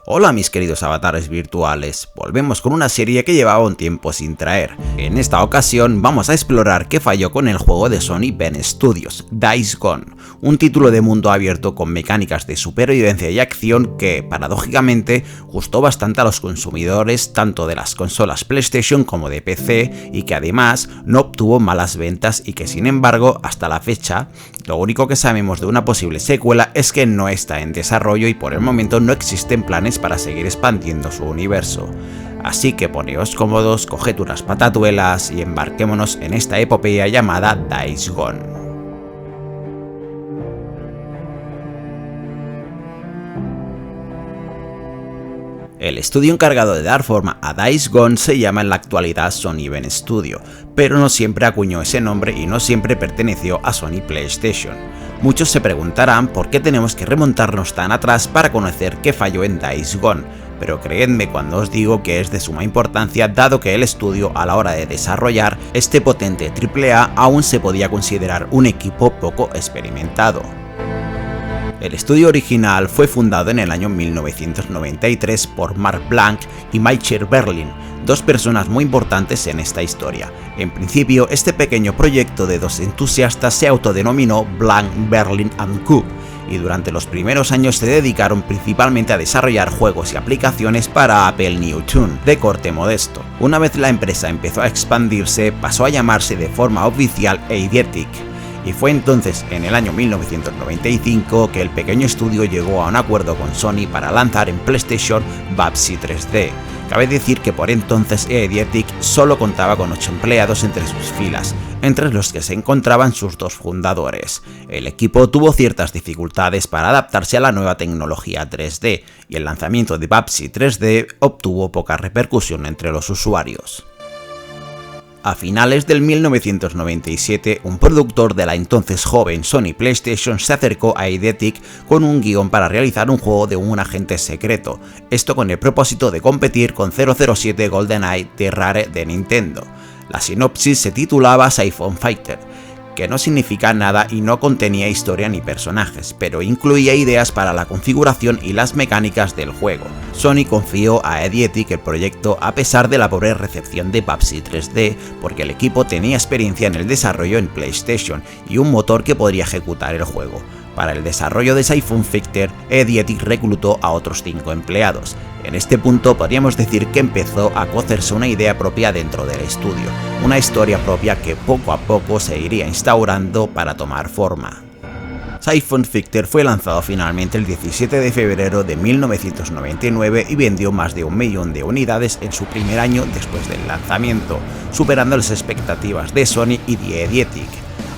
Hola mis queridos avatares virtuales, volvemos con una serie que llevaba un tiempo sin traer. En esta ocasión vamos a explorar qué falló con el juego de Sony Bend Studios, Days Gone, un título de mundo abierto con mecánicas de supervivencia y acción que, paradójicamente, gustó bastante a los consumidores tanto de las consolas PlayStation como de PC y que además no obtuvo malas ventas y que sin embargo, hasta la fecha, lo único que sabemos de una posible secuela es que no está en desarrollo y por el momento no existen planes para seguir expandiendo su universo. Así que poneos cómodos, coged unas patatuelas y embarquémonos en esta epopeya llamada Days Gone. El estudio encargado de dar forma a Days Gone se llama en la actualidad Sony Bend Studio, pero no siempre acuñó ese nombre y no siempre perteneció a Sony PlayStation. Muchos se preguntarán por qué tenemos que remontarnos tan atrás para conocer qué falló en Days Gone, pero creedme cuando os digo que es de suma importancia dado que el estudio a la hora de desarrollar este potente AAA aún se podía considerar un equipo poco experimentado. El estudio original fue fundado en el año 1993 por Mark Blanc y Michael Berlin, dos personas muy importantes en esta historia. En principio, este pequeño proyecto de dos entusiastas se autodenominó Blanc, Berlin & Co. y durante los primeros años se dedicaron principalmente a desarrollar juegos y aplicaciones para Apple Newtune, de corte modesto. Una vez la empresa empezó a expandirse, pasó a llamarse de forma oficial Eidetic. Y fue entonces, en el año 1995, que el pequeño estudio llegó a un acuerdo con Sony para lanzar en PlayStation Bubsy 3D. Cabe decir que por entonces Eidetic solo contaba con 8 empleados entre sus filas, entre los que se encontraban sus dos fundadores. El equipo tuvo ciertas dificultades para adaptarse a la nueva tecnología 3D, y el lanzamiento de Bubsy 3D obtuvo poca repercusión entre los usuarios. A finales del 1997, un productor de la entonces joven Sony PlayStation se acercó a Eidetic con un guión para realizar un juego de un agente secreto, esto con el propósito de competir con 007 GoldenEye de Rare de Nintendo. La sinopsis se titulaba Siphon Fighter, que no significa nada y no contenía historia ni personajes, pero incluía ideas para la configuración y las mecánicas del juego. Sony confió a Eidetic el proyecto a pesar de la pobre recepción de Bubsy 3D, porque el equipo tenía experiencia en el desarrollo en PlayStation y un motor que podría ejecutar el juego. Para el desarrollo de Siphon Fighter, Eidetic reclutó a otros 5 empleados. En este punto podríamos decir que empezó a cocerse una idea propia dentro del estudio, una historia propia que poco a poco se iría instaurando para tomar forma. Siphon Fighter fue lanzado finalmente el 17 de febrero de 1999 y vendió más de 1 millón de unidades en su primer año después del lanzamiento, superando las expectativas de Sony y de Eidetic.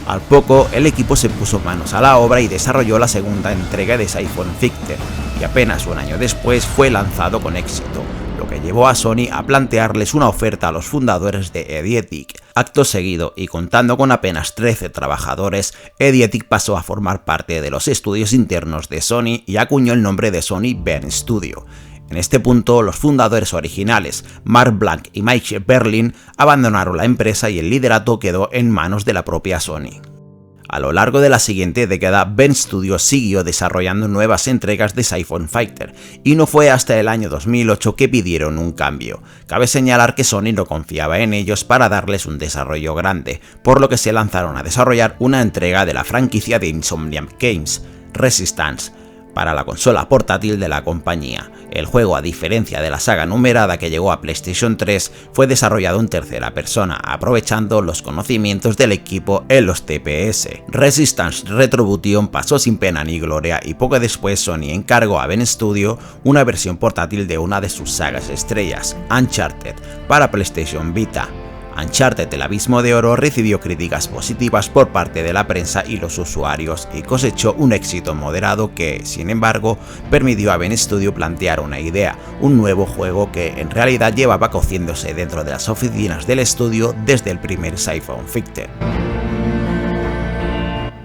Al poco, el equipo se puso manos a la obra y desarrolló la segunda entrega de Siphon Fighter, y apenas un año después fue lanzado con éxito, lo que llevó a Sony a plantearles una oferta a los fundadores de Eidetic. Acto seguido, y contando con apenas 13 trabajadores, Eidetic pasó a formar parte de los estudios internos de Sony y acuñó el nombre de Sony Bend Studio. En este punto, los fundadores originales, Mark Blanc y Michael Berlin, abandonaron la empresa y el liderato quedó en manos de la propia Sony. A lo largo de la siguiente década, Bend Studio siguió desarrollando nuevas entregas de Siphon Fighter, y no fue hasta el año 2008 que pidieron un cambio. Cabe señalar que Sony no confiaba en ellos para darles un desarrollo grande, por lo que se lanzaron a desarrollar una entrega de la franquicia de Insomniac Games, Resistance, para la consola portátil de la compañía. El juego, a diferencia de la saga numerada que llegó a PlayStation 3, fue desarrollado en tercera persona, aprovechando los conocimientos del equipo en los TPS. Resistance Retribution pasó sin pena ni gloria y poco después Sony encargó a Bend Studio una versión portátil de una de sus sagas estrellas, Uncharted, para PlayStation Vita. Uncharted: El Abismo de Oro recibió críticas positivas por parte de la prensa y los usuarios y cosechó un éxito moderado que, sin embargo, permitió a Bend Studio plantear una idea, un nuevo juego que en realidad llevaba cociéndose dentro de las oficinas del estudio desde el primer Siphon Fighter.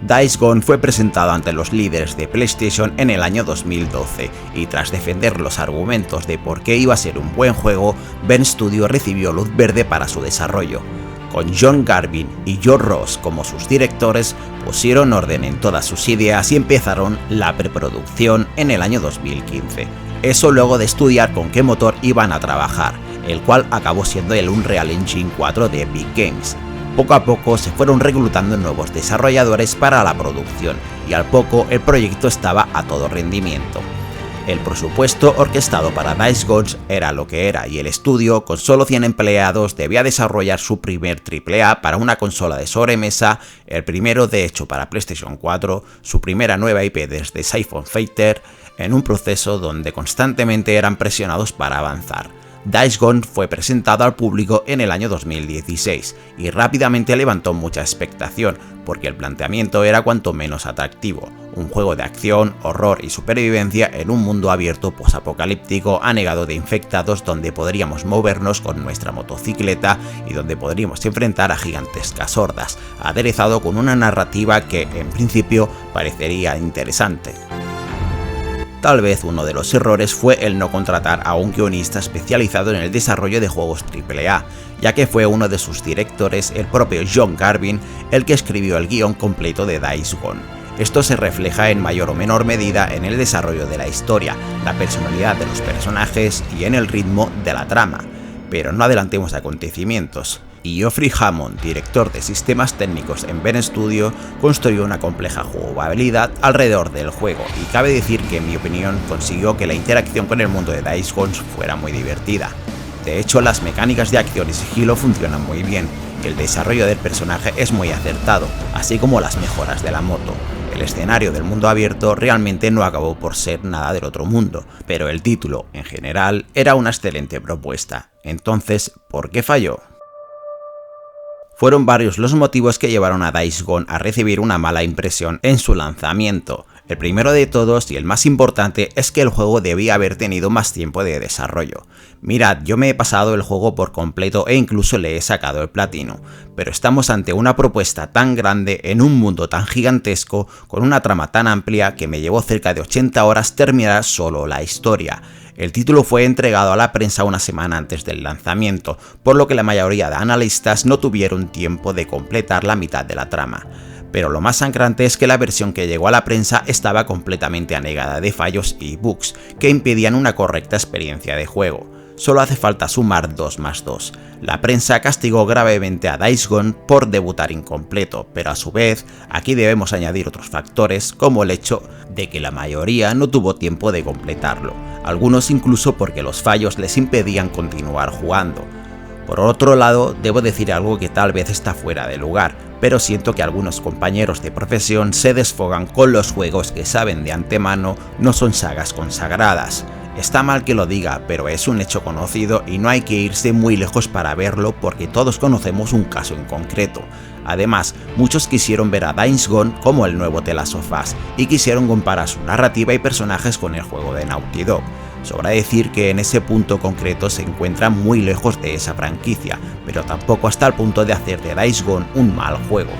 Days Gone fue presentado ante los líderes de PlayStation en el año 2012 y tras defender los argumentos de por qué iba a ser un buen juego, Bend Studio recibió luz verde para su desarrollo. Con John Garvin y Joe Ross como sus directores, pusieron orden en todas sus ideas y empezaron la preproducción en el año 2015. Eso luego de estudiar con qué motor iban a trabajar, el cual acabó siendo el Unreal Engine 4 de Epic Games. Poco a poco se fueron reclutando nuevos desarrolladores para la producción y al poco el proyecto estaba a todo rendimiento. El presupuesto orquestado para Days Gone era lo que era y el estudio, con solo 100 empleados, debía desarrollar su primer AAA para una consola de sobremesa, el primero de hecho para PlayStation 4, su primera nueva IP desde Siphon Filter, en un proceso donde constantemente eran presionados para avanzar. Days Gone fue presentado al público en el año 2016 y rápidamente levantó mucha expectación porque el planteamiento era cuanto menos atractivo, un juego de acción, horror y supervivencia en un mundo abierto posapocalíptico anegado de infectados donde podríamos movernos con nuestra motocicleta y donde podríamos enfrentar a gigantescas hordas, aderezado con una narrativa que en principio parecería interesante. Tal vez uno de los errores fue el no contratar a un guionista especializado en el desarrollo de juegos AAA, ya que fue uno de sus directores, el propio John Garvin, el que escribió el guión completo de Days Gone. Esto se refleja en mayor o menor medida en el desarrollo de la historia, la personalidad de los personajes y en el ritmo de la trama. Pero no adelantemos acontecimientos. Y Geoffrey Hammond, director de sistemas técnicos en Ben Studio, construyó una compleja jugabilidad alrededor del juego y cabe decir que en mi opinión consiguió que la interacción con el mundo de Days Gone fuera muy divertida. De hecho, las mecánicas de acción y sigilo funcionan muy bien, y el desarrollo del personaje es muy acertado, así como las mejoras de la moto. El escenario del mundo abierto realmente no acabó por ser nada del otro mundo, pero el título, en general, era una excelente propuesta. Entonces, ¿por qué falló? Fueron varios los motivos que llevaron a Days Gone a recibir una mala impresión en su lanzamiento. El primero de todos y el más importante es que el juego debía haber tenido más tiempo de desarrollo. Mirad, yo me he pasado el juego por completo e incluso le he sacado el platino, pero estamos ante una propuesta tan grande en un mundo tan gigantesco, con una trama tan amplia que me llevó cerca de 80 horas terminar solo la historia. El título fue entregado a la prensa una semana antes del lanzamiento, por lo que la mayoría de analistas no tuvieron tiempo de completar la mitad de la trama. Pero lo más sangrante es que la versión que llegó a la prensa estaba completamente anegada de fallos y bugs que impedían una correcta experiencia de juego. Solo hace falta sumar 2 más 2. La prensa castigó gravemente a Days Gone por debutar incompleto, pero a su vez, aquí debemos añadir otros factores como el hecho de que la mayoría no tuvo tiempo de completarlo, algunos incluso porque los fallos les impedían continuar jugando. Por otro lado, debo decir algo que tal vez está fuera de lugar, pero siento que algunos compañeros de profesión se desfogan con los juegos que saben de antemano no son sagas consagradas. Está mal que lo diga, pero es un hecho conocido y no hay que irse muy lejos para verlo porque todos conocemos un caso en concreto. Además, muchos quisieron ver a Days Gone como el nuevo The Last of Us y quisieron comparar su narrativa y personajes con el juego de Naughty Dog. Sobra decir que en ese punto concreto se encuentra muy lejos de esa franquicia, pero tampoco hasta el punto de hacer de Days Gone un mal juego.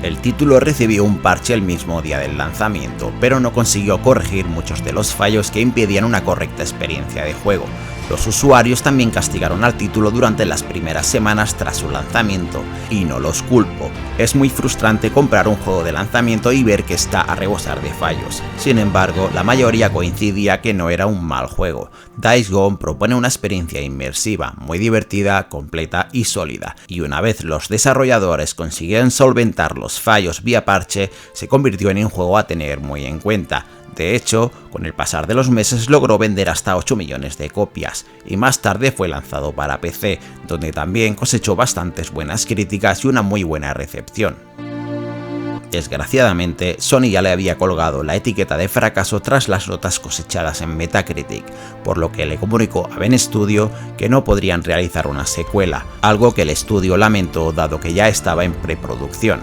El título recibió un parche el mismo día del lanzamiento, pero no consiguió corregir muchos de los fallos que impedían una correcta experiencia de juego. Los usuarios también castigaron al título durante las primeras semanas tras su lanzamiento, y no los culpo. Es muy frustrante comprar un juego de lanzamiento y ver que está a rebosar de fallos. Sin embargo, la mayoría coincidía que no era un mal juego. Days Gone propone una experiencia inmersiva, muy divertida, completa y sólida, y una vez los desarrolladores consiguieron solventar los fallos vía parche, se convirtió en un juego a tener muy en cuenta. De hecho, con el pasar de los meses logró vender hasta 8 millones de copias, y más tarde fue lanzado para PC, donde también cosechó bastantes buenas críticas y una muy buena recepción. Desgraciadamente, Sony ya le había colgado la etiqueta de fracaso tras las notas cosechadas en Metacritic, por lo que le comunicó a Ben Studio que no podrían realizar una secuela, algo que el estudio lamentó dado que ya estaba en preproducción.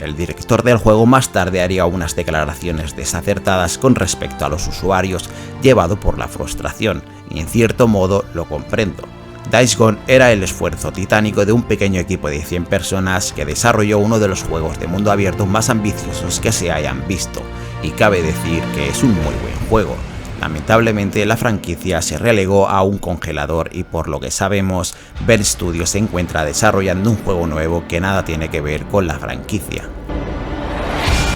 El director del juego más tarde haría unas declaraciones desacertadas con respecto a los usuarios, llevado por la frustración, y en cierto modo lo comprendo. Days Gone era el esfuerzo titánico de un pequeño equipo de 100 personas que desarrolló uno de los juegos de mundo abierto más ambiciosos que se hayan visto, y cabe decir que es un muy buen juego. Lamentablemente la franquicia se relegó a un congelador y por lo que sabemos, Ben Studio se encuentra desarrollando un juego nuevo que nada tiene que ver con la franquicia.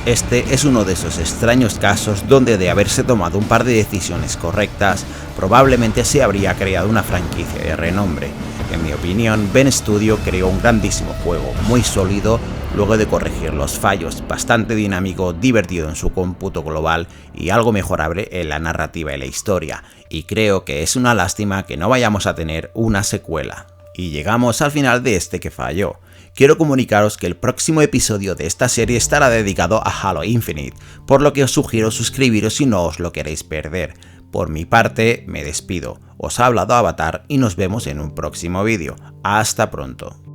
Este es uno de esos extraños casos donde de haberse tomado un par de decisiones correctas, probablemente se habría creado una franquicia de renombre. En mi opinión, Ben Studio creó un grandísimo juego, muy sólido, luego de corregir los fallos, bastante dinámico, divertido en su cómputo global y algo mejorable en la narrativa y la historia, y creo que es una lástima que no vayamos a tener una secuela. Y llegamos al final de este que falló. Quiero comunicaros que el próximo episodio de esta serie estará dedicado a Halo Infinite, por lo que os sugiero suscribiros si no os lo queréis perder. Por mi parte, me despido. Os ha hablado Avatar y nos vemos en un próximo vídeo. Hasta pronto.